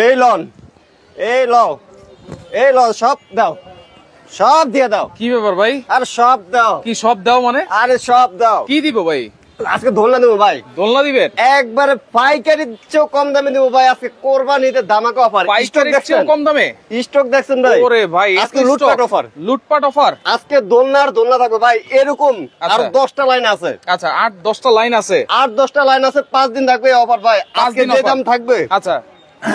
এই লন, এই লও, এই লও, সব দাও, সব দিয়ে দাও। কি ব্যাপার ভাই? আর সব দাও। কি সব দাও মানে? আরে সব দাও। কি দিব ভাই? আজকে দোলনা দেবো ভাই। দোলনা দিবেন? একবারে পাইকারি চেয়েও কম দামে দেবো ভাই। আজকে কোরবানিতে ধামাকা অফার। পাইকারি চেয়েও কম দামে স্টক দেখছেন ভাই? ওরে ভাই, আজকে লুটপাট অফার। লুটপাট অফার। আজকে দোলনা থাকবে ভাই এরকম। আর 10টা লাইন আছে। আচ্ছা, 8-10টা লাইন আছে। 8-10টা লাইন আছে, 5 দিন থাকবে অফার ভাই। আজকে যে দাম থাকবে, আচ্ছা,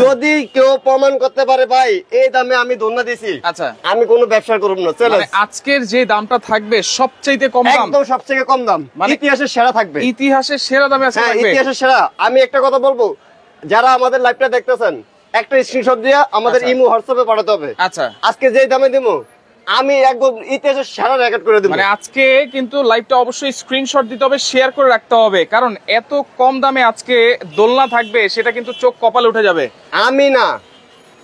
যদি কেউ প্রমাণ করতে পারে ভাই এই দামে আমি দোলনা দিছি, আচ্ছা, আমি কোনো ব্যবসা করব না। চলো, মানে আজকের যে দামটা থাকবে সবচেয়ে কম দাম, একদম সবথেকে কম দাম, মানে ইতিহাসের সেরা থাকবে। ইতিহাসের সেরা দামে আছে। হ্যাঁ, ইতিহাসের সেরা। আমি একটা কথা বলবো, যারা আমাদের লাইভটা দেখতেছেন একটা স্ক্রিনশট দিয়ে আমাদের ইমো হোয়াটসঅ্যাপে পাঠাতে হবে। আচ্ছা, আজকে যে দামে দিমু আমি একদম ইতিহাসের সেরা রেকর্ড করে দেব। মানে আজকে কিন্তু লাইভটা অবশ্যই স্ক্রিনশট দিতে হবে, শেয়ার করে রাখতে হবে, কারণ এত কম দামে আজকে দোলনা থাকবে সেটা কিন্তু চোখ কপালে উঠে যাবে। আমি না,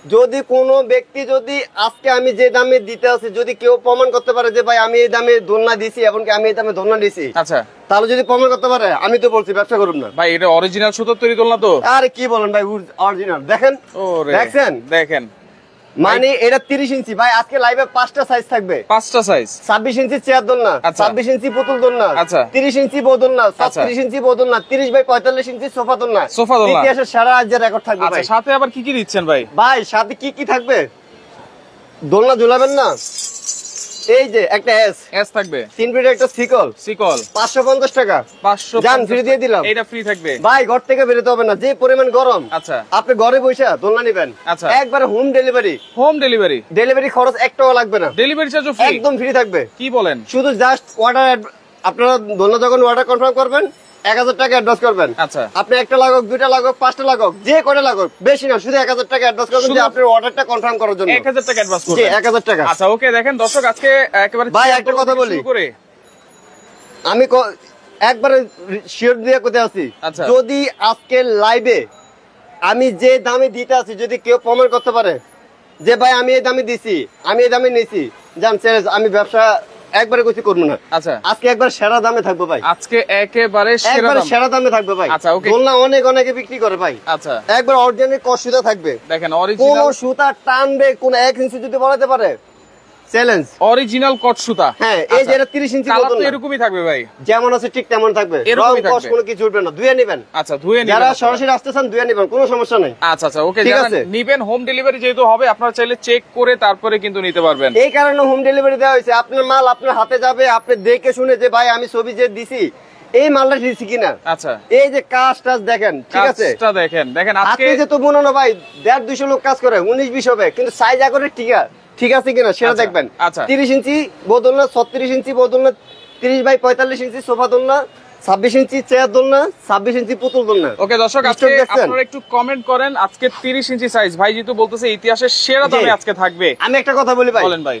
যদি কোনো ব্যক্তি যদি আজকে আমি যে দামে দিতে আছি যদি কেউ প্রমাণ করতে পারে যে ভাই আমি এই দামে দোলনা দিছি এবং আমি এই দামে দোলনা দিছি, আচ্ছা, তাহলে যদি প্রমাণ করতে পারে আমি তো বলছি ব্যবসা করব না ভাই। এটা অরিজিনাল সুতোর তৈরি দোলনা তো? আরে কি বলেন ভাই, অরিজিনাল। দেখেন, দেখছেন, দেখেন, মানে এটা 30 ইঞ্চি ভাই। আজকে লাইভে 5টা সাইজ থাকবে। 5টা সাইজ। 26 ইঞ্চি চেয়ার দোলনা, 26 ইঞ্চি পুতুল দোলনা, 30 ইঞ্চি বউ দোলনা, 36 ইঞ্চি বউ দোলনা, 30 বাই 45 ইঞ্চি সোফা দোলনা। ইতিহাসের সারা রাজ্যের রেকর্ড থাকবে ভাই। সাথে আবার কি কি দিচ্ছেন ভাই? ভাই সাথে কি কি থাকবে? দোলনা ঝুলাবেন না, এই যে একটা এস থাকবে, 3 ফিটের একটা সিকল 550 টাকা। 500 জান ফ্রি দিয়ে দিলাম। এটা ফ্রি থাকবে ভাই, ঘর থেকে বেরোতে হবে না, যে পরিমাণ গরম। আচ্ছা, আপনি ঘরে বসে দোলনা নেবেন, আচ্ছা, একবারে হোম ডেলিভারি। ডেলিভারি খরচ 1 টাকা লাগবে না, ডেলিভারি চার্জও ফ্রি, একদম ফ্রি থাকবে। কি বলেন? শুধু জাস্ট অর্ডার, আপনারা দোলনা যখন অর্ডার কনফার্ম করবেন 1000 টাকা অ্যাডভান্স করবেন। আচ্ছা, আপনি একটা লাগুক, 2টা লাগুক, 5টা লাগুক, যে কটা লাগুক, বেশি না, শুধু 1000 টাকা অ্যাডভান্স করবেন যে আপনার অর্ডারটা কনফার্ম করার জন্য। 1000 টাকা অ্যাডভান্স করবেন। জি, 1000 টাকা। আচ্ছা, ওকে। দেখেন দর্শক, আজকে একেবারে ভাই একটা কথা বলি, আমি একবারে শিওর দিয়ে কোথায় আছি, যদি আজকে লাইভে আমি যে দামে দিতে আছি যদি কেউ প্রমাণ করতে পারে যে ভাই আমি এই দামে দিছি, আমি এই দামে নিছি, জান চ্যালেঞ্জ, আমি ব্যবসা একবারে কিছু করবো না। আচ্ছা, আজকে একবার সেরা দামে থাকবো ভাই। আজকে একেবারে সেরা দামে থাকবে ভাই। আচ্ছা, ওকে। দোলনা অনেকে বিক্রি করে ভাই। আচ্ছা, একবার অরিজিনাল কস সুতা থাকবে। দেখেন, কোন সুতা টানবে, কোন 1 ইঞ্চি যদি বলাতে পারে, চ্যালেঞ্জ। অরিজিনাল কট সুতা। হ্যাঁ, এই যে এটা 30 ইঞ্চি কালার তো এরকমই থাকবে ভাই, যেমন আছে ঠিক তেমন থাকবে, রং কস কোনো কিছু উঠবে না। ধুয়ে নেবেন। আচ্ছা, ধুয়ে নেবেন। যারা সরাসরি আসতেছেন ধুয়ে নেবেন, কোনো সমস্যা নাই। আচ্ছা, আচ্ছা, ওকে। যারা নেবেন, হোম ডেলিভারি যেহেতু হবে, আপনারা চাইলে চেক করে তারপরে কিন্তু নিতে পারবেন। এই কারণে হোম ডেলিভারি দেওয়া হয়েছে। আপনার মাল আপনার হাতে যাবে, আপনি দেখে শুনে যে ভাই আমি ছবি যে দিছি এই মালটা দিছি কিনা। আচ্ছা, এই যে কাজ টাজ দেখেন, ঠিক আছে, কাজটা দেখেন। দেখেন আজকে যে তো মনে না ভাই 150-200 লোক কাজ করে, 19-20 হবে, কিন্তু সাইজ আকারে ঠিক আছে কিনা সেটা দেখবেন। 30 ইঞ্চি বদলনা, 36 ইঞ্চি বদলনা, 30 বাই 45 ইঞ্চি সোফা দোলনা, 26 ইঞ্চি চেয়ার দোলনা, 26 ইঞ্চি পুতুল দোলনা। ওকে দর্শক, আজকে আপনারা একটু কমেন্ট করেন। আজকে 30 ইঞ্চি সাইজ ভাই যেহেতু বলতেছে ইতিহাসের সেরা দামে আজকে থাকবে। আমি একটা কথা বলি ভাই। বলেন ভাই,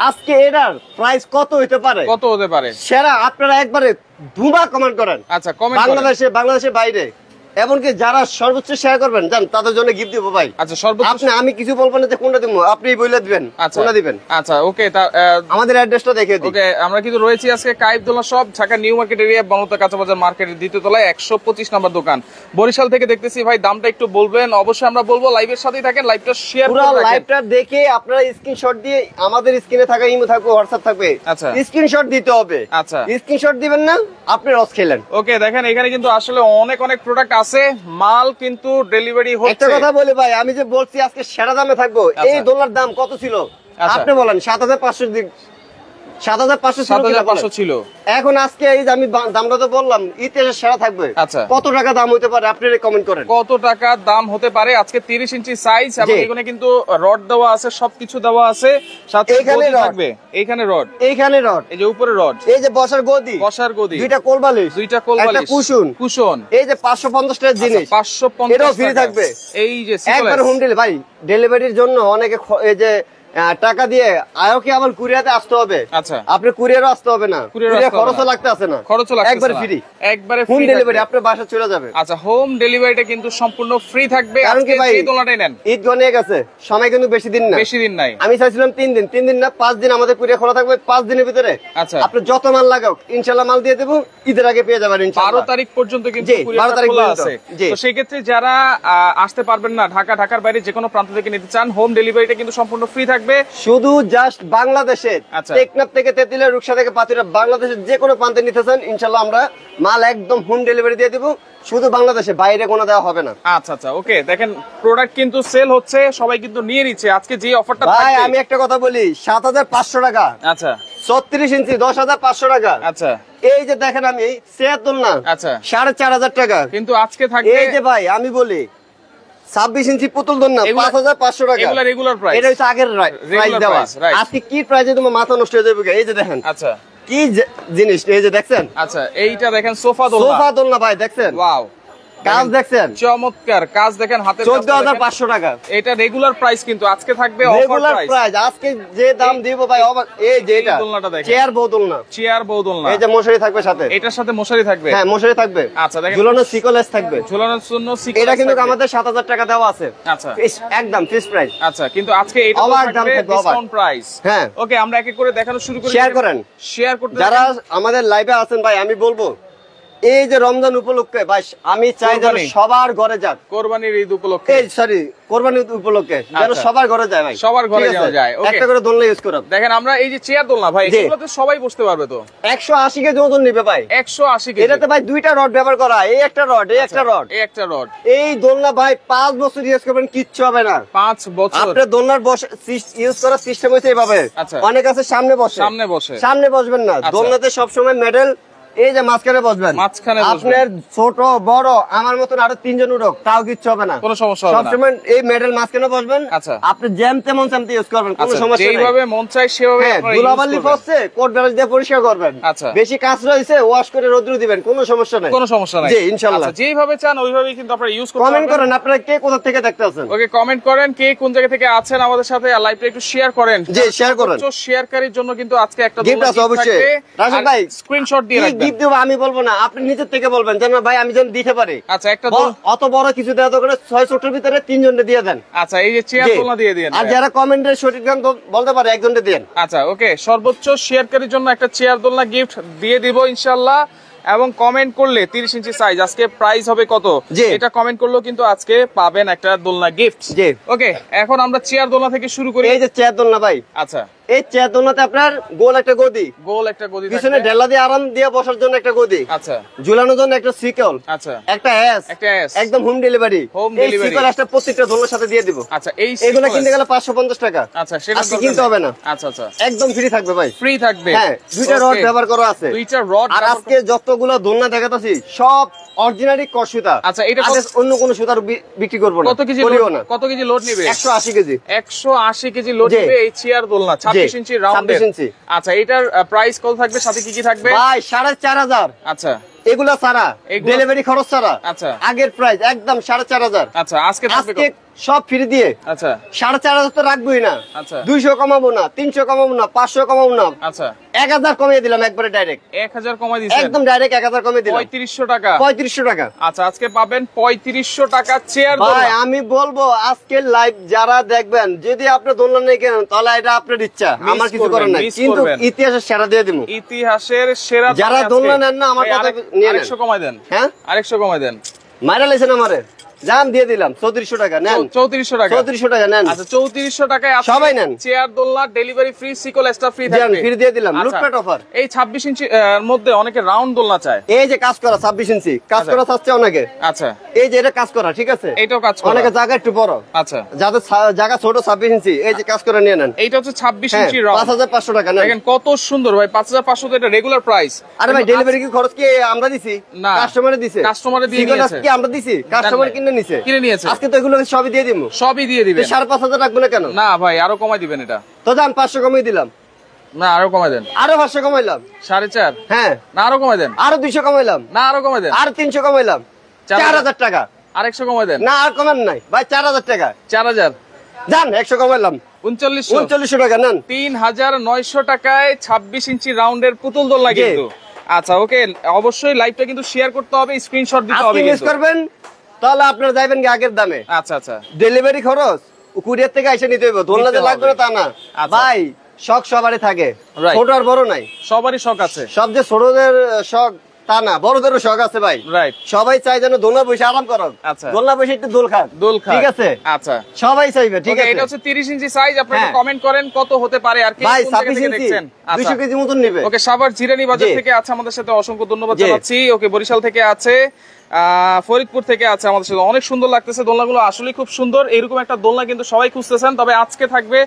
আজকে এটার প্রাইস কত হতে পারে? কত হতে পারে সেরা আপনারা একবারে ধুমা কমেন্ট করেন। আচ্ছা, কমেন্ট বাংলাদেশের বাইরে, এমনকি যারা সর্বোচ্চ শেয়ার করবেন জান তাদের জন্য গিফট দিব ভাই। আচ্ছা, সর্বোচ্চ আপনি, আমি কিছু বলবো না যে কোনটা দিব, আপনি বলে দিবেন কোনটা দিবেন। আচ্ছা, ওকে। আমাদের অ্যাড্রেসটা দেখিয়ে দিই। ওকে, আমরা কিন্তু রয়েছি আজকে কাইফ দোলনা shop, Dhaka new market area, Bangladesh কাঁচা বাজার মার্কেটের 2য় তলায় 125 নম্বর দোকান। বরিশাল থেকে দেখতেছি ভাই, দামটা একটু বলবেন? অবশ্যই আমরা বলবো। লাইভের সাথেই থাকেন, লাইভটা শেয়ার করে রাখেন। লাইভটা দেখে আপনারা স্ক্রিনশট দিয়ে আমাদের স্ক্রিনে থাকা ইমো থাকবে, হোয়াটসঅ্যাপ থাকবে। আচ্ছা, স্ক্রিনশট দিতে হবে। আচ্ছা, স্ক্রিনশট দিবেন না আপনি রস খেলেন। ওকে, দেখেন এখানে কিন্তু আসলে অনেক প্রোডাক্ট আছে, মাল কিন্তু ডেলিভারি হচ্ছে। একটা কথা বলি ভাই, আমি যে বলছি আজকে সেরা দামে থাকবো, এই দোলনার দাম কত ছিল আপনি বলেন? 7,500 ছিল। এখন আজকে এই যে আমি দামটা তো বললাম, ইতিহাসের সেরা থাকবে। আচ্ছা, কত টাকা দাম হতে পারে আপনি কমেন্ট করেন। কত টাকা দাম হতে পারে আজকে? 30 ইঞ্চি সাইজ, এবং এখানে কিন্তু রড দেওয়া আছে, সবকিছু দেওয়া আছে। সাথে গদি থাকবে, এইখানে রড, এইখানে রড, এই যে উপরে রড, এই যে বসার গদি, দুইটা কোলবালিশ, একটা কুশন, এই যে 550 টাকার জিনিস, 550 এটাও ফ্রি থাকবে। এই যে একবার হোম ডেলিভারি, ভাই ডেলিভারির জন্য অনেকে এই যে টাকা দিয়ে আয়োকে আবার কুরিয়াতে আসতে হবে। আচ্ছা, আপনি কুরিয়ারও আসতে হবে না, কুরিয়ার খরচও লাগতে আছে না, খরচও লাগতে একবার ফ্রি, একবারে হোম ডেলিভারি আপনার বাসা চলে যাবে। আচ্ছা, হোম ডেলিভারিটা কিন্তু সম্পূর্ণ ফ্রি থাকবে। কারণ কি ভাই, এই দোলনাটাই নেন, ঈদ গনিয়ে গেছে, সময় কিন্তু বেশি দিন না, বেশি দিন নাই। আমি চাইছিলাম 3 দিন, 3 দিন না 5 দিন আমাদের কুরিয়ার খোলা থাকবে। 5 দিনের ভিতরে আচ্ছা, আপনি যত মাল লাগাও ইনশাআল্লাহ মাল দিয়ে দেবো, ঈদের আগে পেয়ে যাবেন ইনশাআল্লাহ। 12 তারিখ পর্যন্ত কিন্তু জি, কুরিয়ার 12 তারিখ খোলা পর্যন্ত। আছে। জি। তো সেই ক্ষেত্রে যারা আসতে পারবেন না, ঢাকার বাইরে যে কোনো প্রান্ত থেকে নিতে চান, হোম ডেলিভারিটা কিন্তু সম্পূর্ণ ফ্রি থাকবে। শুধু জাস্ট বাংলাদেশের আচ্ছা। টেকনাফ থেকে তেতুলিয়া, রূপসা থেকে পাতুরা, বাংলাদেশের যে কোনো প্রান্তে নিতে চান ইনশাআল্লাহ আমরা মাল একদম হোম ডেলিভারি দিয়ে দেবো, শুধু বাংলাদেশে, বাইরে কোনো দেওয়া হবে না। আচ্ছা আচ্ছা, ওকে। দেখেন প্রোডাক্ট কিন্তু সেল হচ্ছে, সবাই কিন্তু নিয়ে নিচ্ছে। আজকে যে অফারটা ভাই থাকবে, আমি একটা কথা বলি, 7,500 টাকা, আচ্ছা 36 ইঞ্চি 10,500 টাকা। আচ্ছা এই যে দেখেন আমি সেয়াতুল না, আচ্ছা, 4,500 টাকা। কিন্তু আজকে থাকবে এই যে ভাই আমি বলি 26 ইঞ্চি পুতুল দন না, 5,500 টাকা। এগুলা রেগুলার প্রাইস, এটা হচ্ছে আগের প্রাইস দেওয়া। price, right। আজকে কি প্রাইসে তোমার মাথা নষ্ট হয়ে যাবে। এই যে দেখেন আচ্ছা কি জিনিস, এই যে দেখছেন, আচ্ছা, এইটা দেখেন সোফা দোলনা, সোফা দোলনা ভাই দেখছেন, ওয়াও, কাজ দেখছেন, চমৎকার কাজ দেখেন, হাতে 14,500 টাকা। এটা রেগুলার প্রাইস, কিন্তু আজকে থাকবে অফার রেগুলার প্রাইস। প্রাইস, আজকে যে দাম দিব ভাই অবাক। এই যে এটা দোলনাটা দেখেন, চেয়ার বউ দোলনা, চেয়ার বউ দোলনা, এই যে মশারি থাকবে সাথে, এটার সাথে মশারি থাকবে, হ্যাঁ মশারি থাকবে। আচ্ছা দেখেন, ঝুলানো সিকলেস থাকবে, ঝুলানোর জন্য সিকল এটা কিন্তু থাকবে। আমাদের 7,000 টাকা দেওয়া আছে। আচ্ছা একদম ফিক্স প্রাইস। আচ্ছা, কিন্তু আজকে এটা অবাক দাম থাকবে থাকবে, অবাক। Discount price. হ্যাঁ ওকে, আমরা এক এক করে দেখানো শুরু করি। শেয়ার করেন, শেয়ার করতে যারা আমাদের লাইভে আছেন ভাই, আমি বলবো এই যে রমজান উপলক্ষে ভাই আমি চাই যেন কোরবানি। সবার ঘরে যাক, কোরবানির ঈদ উপলক্ষে, এই সরি কোরবানি উপলক্ষে যেন আচ্ছা। সবার ঘরে যায় ভাই, সবার ঘরে ঠিক আছে? যেন যায়, okay। একটা করে দোলনা ইউজ করব। দেখেন আমরা এই যে চেয়ার দোলনা ভাই, জি। এগুলোতে সবাই বসতে পারবে তো। 180 কেজি ওজন নিবে ভাই, 180 কেজি, এটাতে ভাই 2টা রড ব্যবহার করা, এই একটা রড, এই একটা রড, এই একটা রড, এই দোলনা ভাই 5 বছর ইউজ করবেন, কিচ্ছু হবে না। 5 বছর আপনার দোলনার ইউজ করার সিস্টেম হচ্ছে এইভাবে, আচ্ছা। অনেক আছে সামনে বসে, সামনে বসে, সামনে বসবেন না, আচ্ছা। দোলনাতে সবসময় মেডেল এই যে মাঝখানে বসবেন, মাঝখানে বসবেন। আপনার ছোট বড় আমার মতন আরো 3 জন উঠক, তাও কিচ্ছু হবে না, কোনো সমস্যা হবে না। সবসময় এই মেডেল মাঝখানে বসবেন। আচ্ছা। আপনি জ্যাম তেমন চ্যামতে ইউজ করবেন, কোনো আচ্ছা, সমস্যা নেই। যেভাবে মন চায় সেভাবে হ্যাঁ, আপনারা ধুলাবালি use করবেন। ফসছে কোট ব্রাশ দিয়ে পরিষ্কার করবেন। আচ্ছা। বেশি কাজ রয়েছে ওয়াশ করে রোদ্র দিবেন, কোনো সমস্যা নেই, কোনো সমস্যা নাই। জি ইনশাআল্লাহ। আচ্ছা, যেভাবে চান ওইভাবেই কিন্তু আপনারা ইউজ করতে কমেন্ট পারবেন। করেন আপনারা কে কোথা থেকে দেখতে আছেন। ওকে, কমেন্ট করেন কে কোন জায়গা থেকে আছেন আমাদের সাথে, আর লাইভটা একটু শেয়ার করেন। জি শেয়ার করেন, শেয়ারকারীর জন্য কিন্তু আজকে একটা গিফট আছে অবশ্যই। রাশেদ ভাই স্ক্রিনশট দিয়ে কি রাখবেন। গিফট দেব আমি বলবো না, আপনি নিজের থেকে বলবেন যেন ভাই আমি যেন দিতে পারি। আচ্ছা, একটা অত বড় কিছু দেওয়া দরকার নেই, 6 ছোটর ভিতরে 3 জনকে দিয়ে দেন। আচ্ছা, এই যে চেয়ার জি। দোলনা দিয়ে দিন। আর যারা কমেন্টে সঠিক গান বলতে পারে একজনকে দেন। আচ্ছা, ওকে, সর্বোচ্চ শেয়ারকারীর জন্য একটা চেয়ার দোলনা গিফট দিয়ে দিব ইনশাআল্লাহ। এবং কমেন্ট করলে 30 ইঞ্চি সাইজ, আজকে প্রাইস হবে কত জি। এটা কমেন্ট করলেও কিন্তু আজকে পাবেন একটা দোলনা গিফট। জি। ওকে, এখন আমরা চেয়ার দোলনা থেকে শুরু করি। এই যে চেয়ার দোলনা ভাই, আচ্ছা, এই চেয়ার দোলনাতে আপনার গোল একটা গদি, গোল একটা গদি পিছনে থাকবে। ঢেলা দিয়ে আরাম দিয়ে বসার জন্য একটা গদি, আচ্ছা ঝুলানোর জন্য একটা সিকল, আচ্ছা একটা এস, একটা S। একদম হোম ডেলিভারি। Home এই delivery। সিকল একটা প্রত্যেকটা দোলনার সাথে দিয়ে দিব। আচ্ছা, এই এগুলো sequence। কিনতে গেলে 550 টাকা। আচ্ছা, সেটা আজকে কিনতে হবে না, আচ্ছা আচ্ছা, একদম ফ্রি থাকবে ভাই। ফ্রি থাকবে। হ্যাঁ, 2টা রড ব্যবহার করা আছে, 2টা রড। আর আজকে যতগুলো দোলনা দেখাতাছি সব অরিজিনালি কস সুতা। আচ্ছা, এটা অন্য কোনো সুতার বিক্রি করবো না, কত কেজি করিও লোড, না। কত কেজি লোড নেবে? 180 কেজি, 180 কেজি লোড জি। নেবে এই চেয়ার দোলনা, 26 ইঞ্চি রাউন্ড। 26 ইঞ্চি। আচ্ছা, এটার প্রাইস কত থাকবে, সাথে কি কি থাকবে? ভাই 4,500। আচ্ছা এগুলা ছাড়া, এগুলো- ডেলিভারি খরচ ছাড়া, আচ্ছা। আগের প্রাইস একদম 4,500। আচ্ছা, আজকে থাকবে আজকে কত? সব ফ্রি দিয়ে আচ্ছা 4,500 তো রাখবোই না, আচ্ছা 200 কমাবো না, 300 কমাবো না, 500 কমাবো না, আচ্ছা, 1000 কমিয়ে দিলাম একবারে ডাইরেক্ট, 1000 কমাই দিয়েছেন, একদম ডাইরেক্ট 1000 কমিয়ে দিলাম, 3500 টাকা। 3500 টাকা। আচ্ছা, আজকে পাবেন 3500 টাকা চেয়ার ভাই দোলনা। আমি বলবো আজকের লাইভ যারা দেখবেন, যদি আপনি দোলনা নেই কেন তাহলে এটা আপনার ইচ্ছা, Miss আমার কিছু করবেন, করার নাই, miss কিন্তু করবেন। ইতিহাসের সেরা দিয়ে দিব। ইতিহাসের সেরা যারা দামে দোলনা আজকে। নেন না, আমার ভাই, কথা আরেক- নিয়ে নেন। আরেকশো কমাই দেন, হ্যাঁ আরেকশো কমাই দেন। মাইরা লেছেন আমারে, জান দিয়ে দিলাম 3400 টাকা নেন, 3400 টাকা। 3400 টাকা নেন, আচ্ছা, 3400 টাকায় আজকে সবাই নেন। চেয়ার দোলনা ডেলিভারি ফ্রি, সিকল এক্সট্রা ফ্রি দেন থাকবে। ফ্রি দিয়ে দিলাম, আচ্ছা, লুটপাট অফার। এই 26 ইঞ্চি মধ্যে অনেকে রাউন্ড দোলনা চায়। এই যে কাজ করা 26 ইঞ্চি কাজ আচ্ছা। করা চাচ্ছে অনেকে, আচ্ছা, এই যে এটা কাজ করা, ঠিক আছে, এইটাও কাজ করা। অনেকে জায়গা একটু বড়, আচ্ছা, যাদের জায়গা ছোট 26 ইঞ্চি, এই যে কাজ করে নিয়ে নেন। এইটা হচ্ছে 26 হ্যাঁ, ইঞ্চি রাউন্ড। 5500 টাকা নেন। দেখেন কত সুন্দর ভাই, 5500 তো এটা রেগুলার প্রাইস। আরে ভাই ডেলিভারি কি খরচ কি আমরা দিছি না। কাস্টমারে দিছে, কাস্টমারে দিয়ে সিকল নিয়েছে। কি আমরা দিছি, কাস্টমার কিনে নিছে, কিনে নিয়েছে। আজকে তো এগুলো সবই দিয়ে দিমু, সবই দিয়ে দিবেন। 5500 রাখবো না কেন? না ভাই, আরো কমাই দিবেন এটা। তো যান 500 কমিয়ে দিলাম, না, আরো কমাই দেন। আরো 500 কমাইলাম, 4.5। হ্যাঁ না, আরো কমাই দেন। আরো 200 কমাইলাম, না, আরো কমাই দেন। আরো 300 কমাইলাম, 4000 টাকা। আরেকশো কমাই দেন। না আর কমান নাই ভাই, 4000 টাকা। 4000। যান 100 কমাইলাম, 3900 টাকা নেন। 3900 টাকায় 26 ইঞ্চি রাউন্ডের পুতুল দোলনা কিন্তু। আচ্ছা ওকে, অবশ্যই লাইভটা কিন্তু শেয়ার করতে হবে, স্ক্রিনশট দিতে হবে মিস করবেন তাহলে আপনারা যাবেন কি আগের দামে। আচ্ছা আচ্ছা, ডেলিভারি খরচ কুরিয়ার থেকে এসে নিতে হবে, দোলনা যে লাগবে না তা না ভাই। শখ সবারই থাকে, ছোট আর বড় নাই, সবারই শখ আছে। সব যে ছোটদের শখ তা না, বড়দেরও শখ আছে ভাই। রাইট, সবাই চাই যেন দোলনা বসে আরাম করুক। আচ্ছা, দোলনা বসে একটু দোল খাক, ঠিক আছে? আচ্ছা, সবাই চাইবে, ঠিক আছে? এটা হচ্ছে 30 ইঞ্চি সাইজ। আপনারা কমেন্ট করেন কত হতে পারে আর কি ভাই। কোন জায়গা 26 থেকে ইঞ্চি দেখছেন। 200 কেজি মতন নেবে। ওকে, সাভার জিরানি বাজার থেকে আছে আমাদের সাথে, অসংখ্য ধন্যবাদ জানাচ্ছি। ওকে, বরিশাল থেকে আছে, ফরিদপুর থেকে আছে আমাদের সাথে। অনেক সুন্দর লাগতেছে দোলনাগুলো, আসলে খুব সুন্দর। এরকম একটা দোলনা কিন্তু সবাই খুঁজতেছেন, তবে আজকে থাকবে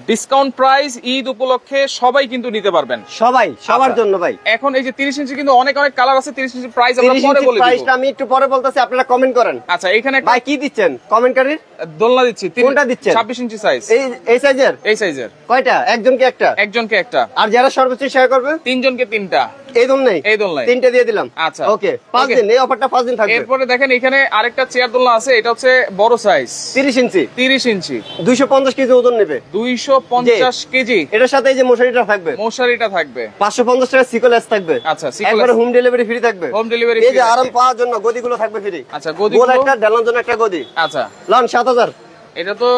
ডিসকাউন্ট প্রাইস। ঈদ উপলক্ষে সবাই কিন্তু নিতে পারবেন, সবাই, সবার জন্য ভাই। এখন এই যে 30 ইঞ্চি কিন্তু অনেক অনেক কালার আছে। 30 ইঞ্চি প্রাইস আমরা পরে বলে দিব, প্রাইসটা আমি একটু পরে বলতাছি, আপনারা কমেন্ট করেন। আচ্ছা, এখানে ভাই কি দিচ্ছেন কমেন্টকারীর? দোলনা দিচ্ছি। কোনটা দিচ্ছেন? 26 ইঞ্চি সাইজ। এই সাইজের? এই সাইজের কয়টা? একজনকে একটা? একজনকে একটা। আর যারা সর্বোচ্চ শেয়ার করবে তিনজনকে তিনটা। এই দোলনাই? এই দোলনাই তিনটা দিয়ে দিলাম। আচ্ছা, ওকে, 5 দিন এই অফারটা 5 দিন থাকবে। এরপরে দেখেন এখানে আরেকটা চেয়ার দোলনা আছে, এটা হচ্ছে বড় সাইজ, 30 ইঞ্চি। 30 ইঞ্চি 250 কেজি ওজন নেবে। 250 কেজি। এটার সাথে এই যে মশারিটা থাকবে, মশারিটা থাকবে। 550 টাকা সিকোলেস থাকবে। আচ্ছা, একবারে হোম ডেলিভারি ফ্রি থাকবে। হোম ডেলিভারি এই যে আরাম পাওয়ার জন্য গদিগুলো থাকবে ফ্রি। আচ্ছা, গদিগুলো একটা ডালার জন্য একটা গদি। আচ্ছা, লন 7000। এটা তো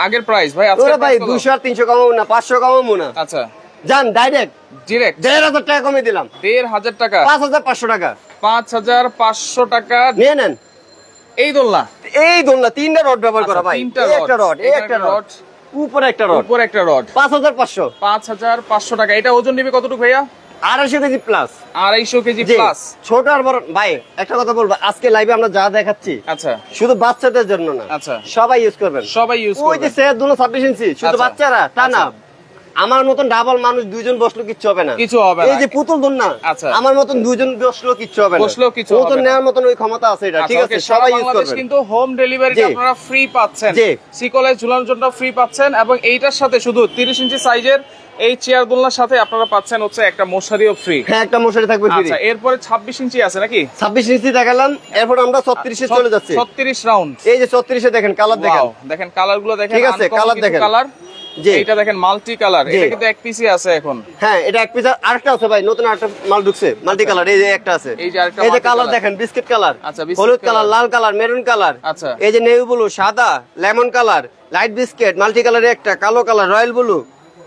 আগের প্রাইস ভাই, আজকে ওরে ভাই 200 আর 300 কমাবো না, 500 কমাবো না। আচ্ছা, জান ডাইরেক্ট 1500 টাকা কমিয়ে দিলাম। 1500 টাকা, 5500 টাকা, 5500 টাকা নিয়ে নেন। এই দোলনা, এই দোলনা তিনটা রড ব্যবহার করা ভাই। তিনটা একটা রড, এই একটা রড, উপরে একটা রড, উপরে একটা রড। 5500। 5500 টাকা। এটা ওজন নেবে কতটুকু ভাইয়া? 250 কেজি প্লাস। 250 KG plus. ছোট আর বড় ভাই, একটা কথা বলবো, আজকে লাইভে আমরা যা দেখাচ্ছি, আচ্ছা, শুধু বাচ্চাদের জন্য না, আচ্ছা, সবাই ইউজ করবেন। সবাই ইউজ করবেন। ওই যে সেট দোলনা 26 ইঞ্চি, শুধু বাচ্চারা তা না, আমার মতন ডাবল মানুষ দুইজন বসলো কিচ্ছু হবে না, কিছু হবে না। এই যে পুতুল দোলনা, আচ্ছা, আমার মতন দুইজন বসলো কিচ্ছু হবে না, বসলো কিছু হবে না। ওজন নেওয়ার মতন ওই ক্ষমতা আছে এটা, ঠিক আছে? সবাই ইউজ করবেন। কিন্তু হোম ডেলিভারিটা আপনারা ফ্রি পাচ্ছেন, সিকোলে ঝুলানোর জন্য ফ্রি পাচ্ছেন, এবং এইটার সাথে শুধু 30 ইঞ্চি সাইজের এই চেয়ার দোলনার সাথে আপনারা পাচ্ছেন হচ্ছে একটা মশারিও ফ্রি। হ্যাঁ, একটা মশারি থাকবে ফ্রি। আচ্ছা, এরপরে 26 ইঞ্চি আছে নাকি? 26 ইঞ্চি দেখালাম, এরপর আমরা 36 এ চলে যাচ্ছি। 36 রাউন্ড। এই যে 36 এ দেখেন, কালার দেখেন, দেখেন কালারগুলো দেখেন, ঠিক আছে? কালার দেখেন, কালার। এটা দেখেন মাল্টি কালার, এটা কিন্তু এক পিসি আছে এখন। হ্যাঁ, এটা এক পিস। আরেকটা আছে ভাই, নতুন আরেকটা মাল ঢুকছে মাল্টি কালার, এই যে একটা আছে। এই যে আরেকটা, এই যে কালার দেখেন, বিস্কিট কালার, আচ্ছা, হলুদ কালার, লাল কালার, মেরুন কালার, আচ্ছা, এই যে নেভি ব্লু, সাদা, lemon colour, light biscuit, multi কালারে একটা, কালো কালার, রয়্যাল ব্লু,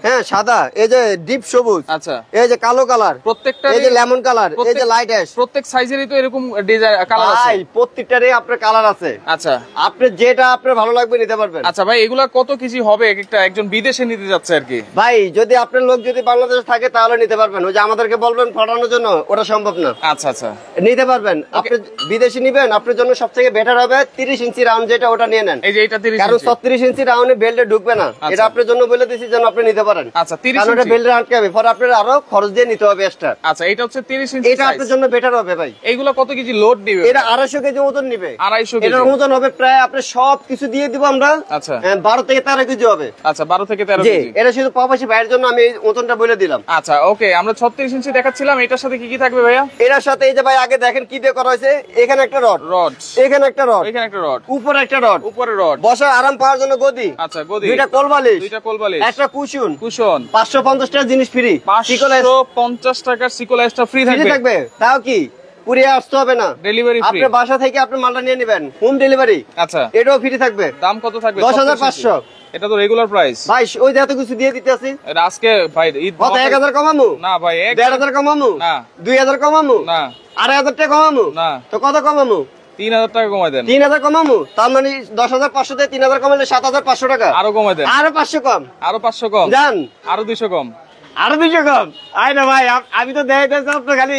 হ্যাঁ সাদা, এই যে ডিপ সবুজ, আচ্ছা, এই যে কালো কালার, প্রত্যেকটা এই যে লেমন কালার, এই যে লাইট অ্যাশ, প্রত্যেক সাইজেরই তো এরকম ডিজাইন কালার আছে ভাই, প্রত্যেকটারই আপনার কালার আছে। আচ্ছা, আপনি যেটা আপনার ভালো লাগবে নিতে পারবেন। আচ্ছা ভাই, এগুলা কত কেজি হবে এক একটা? একজন বিদেশে নিতে যাচ্ছে আর কি ভাই, যদি আপনার লোক যদি বাংলাদেশে থাকে তাহলে নিতে পারবেন, ওই যে আমাদেরকে বলবেন পাঠানোর জন্য, ওটা সম্ভব না। আচ্ছা আচ্ছা, নিতে পারবেন। আপনি বিদেশি নিবেন, আপনার জন্য সবথেকে বেটার হবে 30 ইঞ্চি রাউন্ড যেটা, ওটা নিয়ে নেন। এই যে এটা 30 কারণ 36 ইঞ্চি রাউন্ডে বেল্টে ঢুকবে না, এটা আপনার জন্য বলে দিছি যেন আপনি নিতে পারেন। আচ্ছা, 30 ইঞ্চি বেল্টে আটকে হবে, পরে আপনার আরো খরচ দিয়ে নিতে হবে এক্সট্রা। আচ্ছা, এটা হচ্ছে 30 ইঞ্চি, এটা আপনার জন্য বেটার হবে ভাই। এইগুলো কত কেজি লোড দিবে? এটা 250 কেজি ওজন নিবে। 250 কেজি। এটার ওজন হবে প্রায়, আপনি সব কিছু দিয়ে দিব আমরা, আচ্ছা, 12 থেকে 13 কেজি হবে। আচ্ছা, 12 থেকে 13 জি, কেজি। এটা শুধু প্রবাসী ভাইয়ের জন্য আমি এই ওজনটা বলে দিলাম। আচ্ছা, ওকে, আমরা 36 ইঞ্চি দেখাচ্ছিলাম, এটার সাথে কি কি থাকবে ভাইয়া? এটার সাথে এই যে ভাই, আগে দেখেন কি দিয়ে করা হয়েছে, এখানে একটা রড, এখানে একটা রড, এখানে একটা রড, উপরে একটা রড, উপরে রড, বসার আরাম পাওয়ার জন্য গদি, আচ্ছা, গদি, দুইটা কোলবালিশ, একটা কুশন, 550 টাকা জিনিস ফ্রি, 550 টাকার সিকোলাইসটা ফ্রি থাকবে। তাও কি কুরিয়ার আসতে হবে না, ডেলিভারি ফ্রি, আপনার বাসা থেকে আপনি মালটা নিয়ে নেবেন, হোম ডেলিভারি। আচ্ছা, এটাও ফ্রি থাকবে। দাম কত থাকবে? 10500। এটা তো রেগুলার প্রাইস ভাই, ওই যে এত কিছু দিয়ে দিতে আছি। এটা আজকে ভাই ঈদ, কত? 1000 কমামু না ভাই, 1500 কমামু না, 2000 কমামু না, 2500 টাকা কমামু না, তো কত কমামু? 3000 টাকা কমাই দেন। 3000 কমামু, তার মানে 10500 থেকে 3000 কমালে 7500 টাকা। আরো কমাই দেন, আরো 500 কম, আরো 500 কম, জান, আরো 200 কম, আরো 200 কম। আই না ভাই, আমি তো দেখাইতেছি আপনি খালি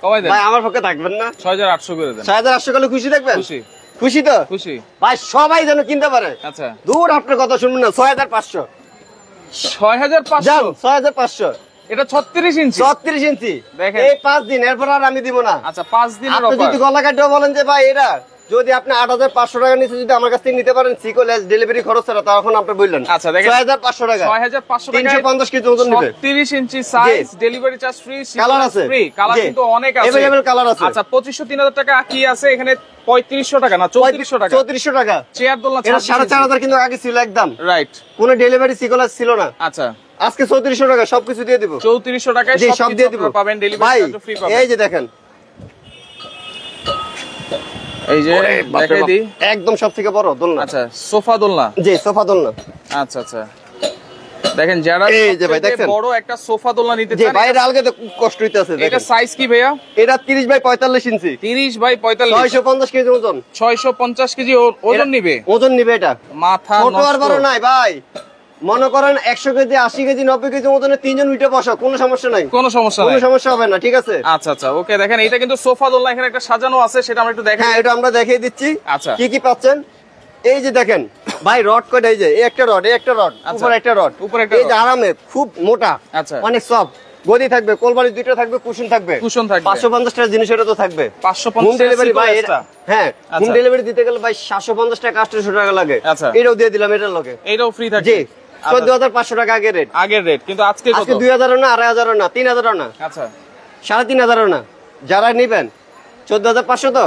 কমাই দেন ভাই, আমার পক্ষে থাকবেন না। 6800 করে দেন। 6800 করলে খুশি থাকবেন? খুশি, খুশি তো? খুশি ভাই, সবাই যেন কিনতে পারে। আচ্ছা, দূর আপনার কথা শুনবেন না। 6500 6500 6500। এটা 36 ইঞ্চি, 36 ইঞ্চি দেখেন। এই 5 দিন, এরপর আর আমি দিব না। আচ্ছা, 5 দিনের আপনি অফার। যদি গলা কাটিয়ে বলেন যে ভাই এটা যদি আপনি 8500 টাকা নিচে যদি আমার কাছ থেকে নিতে পারেন সিকল এস ডেলিভারি খরচ ছাড়া তখন আপনি বললেন। আচ্ছা দেখেন 6500 টাকা 6500 টাকা 350 কেজি ওজন নেবে 30 ইঞ্চি size delivery charge free colour আছে ফ্রি কালার কিন্তু অনেক আছে अवेलेबल কালার আছে। আচ্ছা 2500 3000 টাকা কি আছে এখানে 3500 টাকা না 3400 টাকা 3400 টাকা চেয়ার দোলনা এটা 4500 কিন্তু আগে ছিল একদম রাইট কোন ডেলিভারি সিকল এস ছিল না। আচ্ছা আজকে 3400 টাকা সবকিছু দিয়ে দিব 3400 টাকায় সব দিয়ে দিব পাবেন ডেলিভারি ভাই চার্জ ফ্রি পাবেন। এই যে দেখেন এই যে দেখাই দিই একদম সবথেকে বড় দোলনা। আচ্ছা সোফা দোলনা জি সোফা দোলনা। আচ্ছা আচ্ছা দেখেন যারা এই যে ভাই দেখেন বড় একটা সোফা দোলনা নিতে জি চান বাইরে আলগাতে কষ্ট হইতাছে এটা দেখেন সাইজ কি ভাইয়া এটা 30 বাই 45 ইঞ্চি 30 বাই 45 650 কেজি ওজন 650 কেজি ওজন নিবে ওজন নিবে এটা মাথা ছোট আর নষ্ট বড় নাই ভাই মনে করেন 100 কেজি 80 কেজি 90 কেজি ওজনে তিনজন উঠে বসা কোনো সমস্যা নাই কোনো সমস্যা কোনো নাই সমস্যা হবে না ঠিক আছে। আচ্ছা আচ্ছা ওকে দেখেন এটা কিন্তু সোফা দোলনা এখানে একটা সাজানো আছে সেটা আমরা একটু দেখাই হ্যাঁ এটা আমরা দেখিয়ে দিচ্ছি আচ্ছা কি কি পাচ্ছেন। এই যে দেখেন ভাই রড কয়টা এই যে এই একটা রড এই একটা রড উপরে একটা রড উপরে একটা এই যে আরামে খুব মোটা আচ্ছা অনেক সফট গদি থাকবে কোলবালি দুইটা থাকবে কুশন থাকবে কুশন থাকবে 550 টাকা জিনিস এটা তো থাকবে 550 হোম ডেলিভারি ভাই এটা হ্যাঁ হোম ডেলিভারি দিতে গেলে ভাই 750 টাকা 800 টাকা লাগে আচ্ছা এটাও দিয়ে দিলাম এটার লগে এইটাও ফ্রি থাকবে জি 14500 টাকা আগের রেট আগের রেট কিন্তু আজকে কত আজকে 2000 না 2500 না 3000 না আচ্ছা 3500 না যারা নেবেন 14500 তো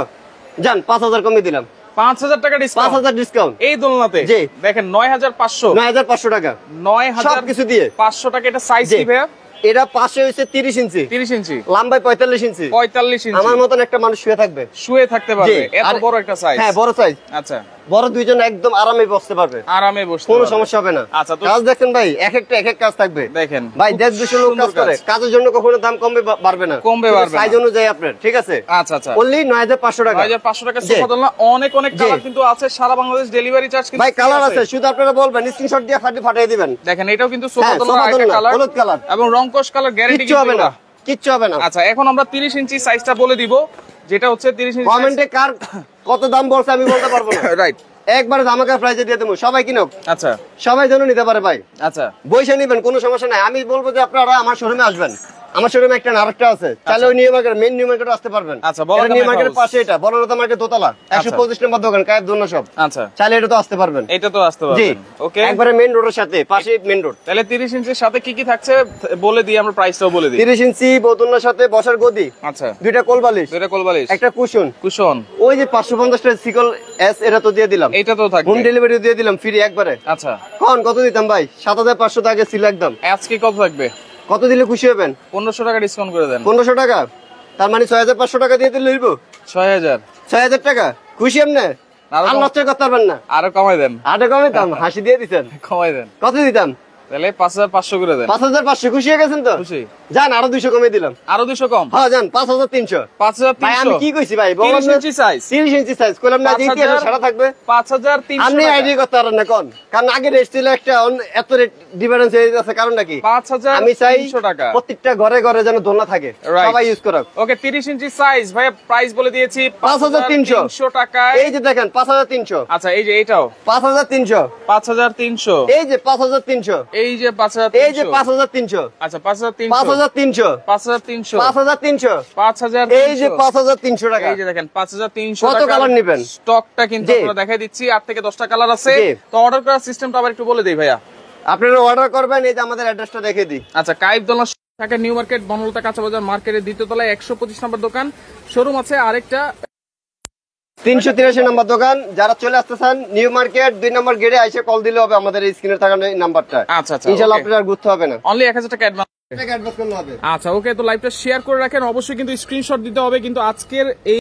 যান 5000 কমে দিলাম 5000 টাকা ডিসকাউন্ট 5000 ডিসকাউন্ট এই দোলনাতে জি দেখেন 9500 9500 টাকা 9000 সবকিছু দিয়ে 500 টাকা এটা সাইজ কি ভাইয়া এটা পাশে হইছে 30 ইঞ্চি 30 ইঞ্চি লম্বায় 45 ইঞ্চি 45 ইঞ্চি আমার মতন একটা মানুষ শুয়ে থাকবে শুয়ে থাকতে পারবে এত বড় একটা সাইজ হ্যাঁ বড় সাইজ আচ্ছা বড় দুইজন একদম আরামে বসতে পারবে আরামে বসতে কোনো পারবে সমস্যা হবে না। আচ্ছা তো কাজ দেখেন ভাই এক একটা এক এক কাজ থাকবে দেখেন ভাই দেশ দেশের লোক কাজ করে কাজের জন্য কখনো দাম কমবে বাড়বে না কমবে বাড়বে সাইজ অনুযায়ী আপনার ঠিক আছে। আচ্ছা আচ্ছা অনলি 9500 টাকা 9500 টাকা সোফা দোলনা অনেক অনেক কালার কিন্তু আছে সারা বাংলাদেশ ডেলিভারি চার্জ কিন্তু ভাই কালার আছে শুধু আপনারা বলবেন স্ক্রিনশট দিয়ে ফাটিয়ে দিবেন। দেখেন এটাও কিন্তু সোফা হ্যাঁ, দোলনা সোফা একটা দোলনা, কালার হলুদ কালার এবং রংকশ কালার গ্যারান্টি কিচ্ছু হবে না কিচ্ছু হবে না। আচ্ছা এখন আমরা 30 ইঞ্চি সাইজটা বলে দিব যেটা হচ্ছে 30 ইঞ্চি কমেন্টে কার কত দাম বলছে আমি বলতে পারবো না রাইট একবারে ধামাকা প্রাইজে দিয়ে দেবো সবাই কিনুক আচ্ছা সবাই যেন নিতে পারে ভাই আচ্ছা বইসা নিবেন কোনো সমস্যা নাই। আমি বলবো যে আপনারা আমার শোরুমে আসবেন আমার শোরুমে একটা আরেকটা আছে চাইলে ওই নিউ মার্কেট মেইন নিউ মার্কেটে আসতে পারবেন। আচ্ছা বড় নিউ মার্কেটের পাশে এটা বড়লতা মার্কেট দোতলা 125 নম্বর দোকান কায়ের দোলনা সব আচ্ছা চাইলে এটা তো আসতে পারবেন এটা তো আসতে জি পারবেন ওকে একবারে মেইন রোডের সাথে পাশে মেইন রোড। তাহলে 30 ইঞ্চির সাথে কি কি থাকছে বলে দিই আমরা প্রাইসটাও বলে দিই 30 ইঞ্চি বোতলনার সাথে বসার গদি আচ্ছা দুইটা কোলবালিশ দুইটা কোলবালিশ একটা কুশন কুশন ওই যে 550 টাকা সিকল এস এটা তো দিয়ে দিলাম এটা তো থাকবে হোম ডেলিভারি দিয়ে দিলাম ফ্রি একবারে। আচ্ছা কোন কত দিতাম ভাই 7500 টাকা ছিল একদম আজকে কত থাকবে কত দিলে খুশি হবেন 1500 টাকা ডিসকাউন্ট করে দেন 1500 টাকা তার মানে 6500 টাকা দিয়ে দিলে লইবো 6000 6000 টাকা খুশি এমনি আর নষ্ট করতে পারবেন না আরো কমাই দেন আটে কমে দাম হাসি দিয়ে দিতেন কমাই দেন কত দিতাম তাহলে 5500 করে দেন 5500 খুশি হয়ে গেছেন তো খুশি যান আরো 200 কমে দিলাম আরো 200 কম হ্যাঁ যান 5300 ভাই আমি 5300 কি কইছি ভাই বললাম 30 ইঞ্চি সাইজ 30 ইঞ্চি সাইজ কইলাম না যে ইতিহাসে সারা থাকবে 5300 আপনি আইডিয়া করতে পারেন না কোন কারণ আগে রেট ছিল একটা এত রেট ডিফারেন্স হয়ে যাচ্ছে কারণটা কি 5300 আমি চাই টাকা প্রত্যেকটা ঘরে ঘরে যেন দোলনা থাকে সবাই ইউজ করুক। ওকে 30 ইঞ্চি সাইজ ভাই প্রাইস বলে দিয়েছি 5300 টাকায় এই যে দেখেন 5300 আচ্ছা এই যে এটাও 5300 5300 এই যে 5300 এই যে 5300 এই যে 5300 আচ্ছা 5300 5300 5300 5300 5000 এই যে 5300 টাকা এই যে দেখেন 5300 কত কালার নেবেন স্টকটা কিন্তু আমরা দেখাই দিচ্ছি 8 থেকে 10টা কালার আছে জি। তো অর্ডার করার সিস্টেমটা আবার একটু বলে দেই ভাইয়া আপনারা অর্ডার করবেন এই যে আমাদের অ্যাড্রেসটা দেখে দিই। আচ্ছা কাইব দোলনা ঢাকা নিউ মার্কেট বনলতা কাঁচা বাজার মার্কেটের দ্বিতীয় তলায় 125 নম্বর দোকান শোরুম আছে আরেকটা 383 নম্বর দোকান যারা চলে আসতে চান নিউ মার্কেট 2 নম্বর গেটে এসে কল দিলে হবে আমাদের এই স্ক্রিনে থাকা নাম্বারটা। আচ্ছা আচ্ছা ইনশাআল্লাহ আপনারা ঘুরতে হবে না অনলি 1000 টাকা অ্যাডভান্স টাকা অ্যাডভান্স করতে হবে। আচ্ছা ওকে তো লাইভটা শেয়ার করে রাখেন অবশ্যই কিন্তু স্ক্রিনশট দিতে হবে কিন্তু আজকের এই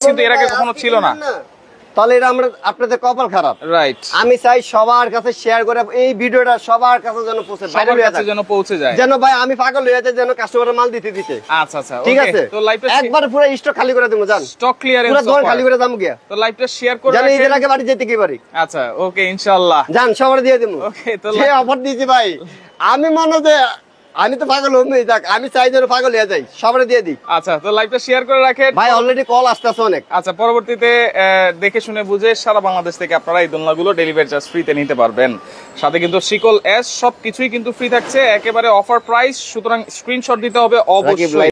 কিন্তু এর আগে কখনো ছিল না তাহলে এটা আমরা আপনাদের কপাল খারাপ রাইট আমি চাই সবার কাছে শেয়ার করে এই ভিডিওটা সবার কাছে যেন পৌঁছে সবার কাছে যেন পৌঁছে যায় যেন ভাই আমি পাগল হয়ে যাই যেন কাস্টমারের মাল দিতে দিতে। আচ্ছা আচ্ছা ঠিক আছে তো লাইভটা একবার পুরো স্টক খালি করে দেবো জান স্টক ক্লিয়ারেন্স পুরো দোকান খালি করে দাম গিয়া তো লাইভটা শেয়ার করে জানি রাখেন এর আগে বাড়ি যেতে কি পারি। আচ্ছা ওকে ইনশাআল্লাহ জান সবার দিয়ে দেবো ওকে তো যে অফার দিয়েছি ভাই আমি মনে যে আমি তো পাগল হই যাক আমি চাই যেন পাগল হয়ে যাই সবার দিয়ে দিই। আচ্ছা তো লাইভটা শেয়ার করে রাখেন ভাই অলরেডি কল আসতেছে অনেক। আচ্ছা পরবর্তীতে দেখে শুনে বুঝে সারা বাংলাদেশ থেকে আপনারা এই দোলনাগুলো ডেলিভারি চার্জ ফ্রিতে নিতে পারবেন সাথে কিন্তু শিকল এস সবকিছুই কিন্তু ফ্রি থাকছে একেবারে অফার প্রাইস সুতরাং স্ক্রিনশট দিতে হবে অবশ্যই।